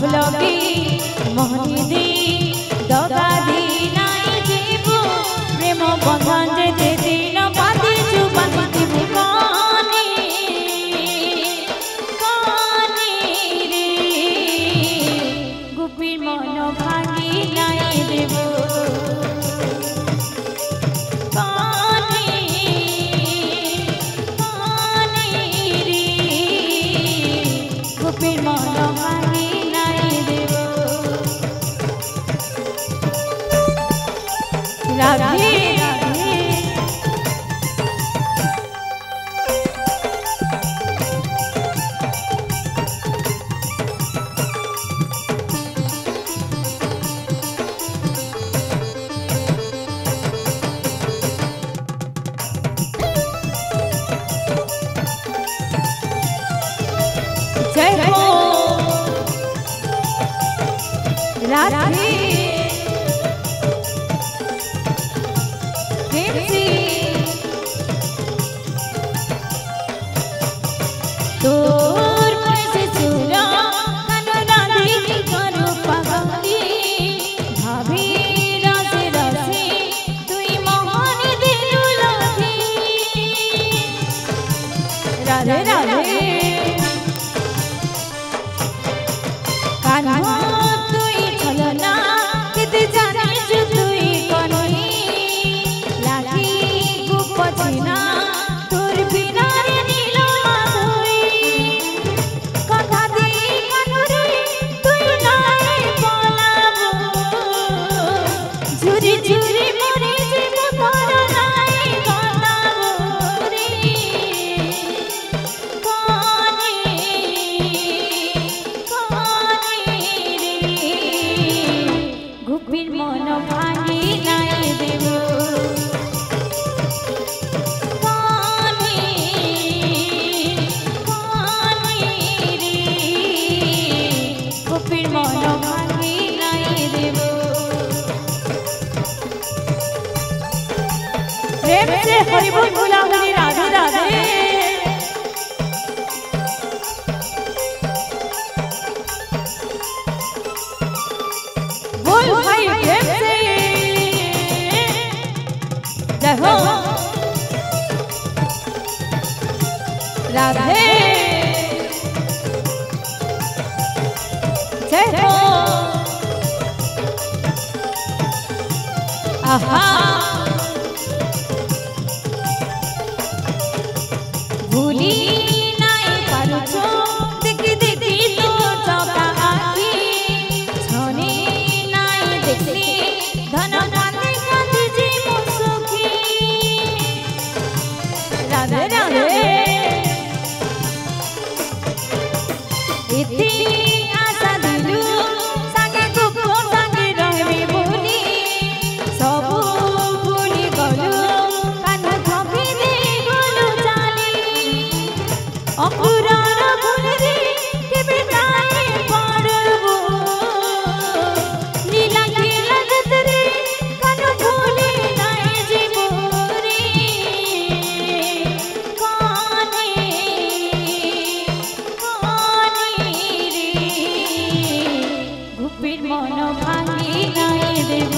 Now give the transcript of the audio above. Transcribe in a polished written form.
ভাবলো কি মোহনী দি দগা দি নাই জীব প্রেম বন্ধন যেতে দিন বাঁধিছু বাঁধিবু কানি কানি রে গোপীর মন ভাঙি নাই দেব গোপীর মন ভাঙি নাই দেব রাধে রাধে जय हो राधे प्रेम से तोर से चूड़ा कान राधे की करो पगली भाभी रसे रसे तुई मोहन दिलु लागे राधे राधे कान्हा तुई छलना किते जानिस तुई कनी लागी गुपछिना तोर बिना रे नील माधुरी कथा दी कानुरी तुई नाई पलाबो झुरी झुरी मरे जीव तोर नाई गलाबो रे গোপীর মন ভাঙি নাই দেব কানি কানি রে গোপীর মন ভাঙি নাই দেব প্রেম সে হরি বল ভোলা হরি রাধে রাধে भाई प्रेम से जय हो राधे जय हो आहा भूली नहीं पारुछो देखी देखी तो चौका आखी छने धन कांदे कांदे जीवन सुखी राधे राधे इति आशा दिलु संगे गुप संगे रहबे बोली सब भूली गलु कान थपी दे गलु चाली अपुरार भूल रे केबे जाए पड़बो लीला গোপীর মন ভাঙি নাই দেব।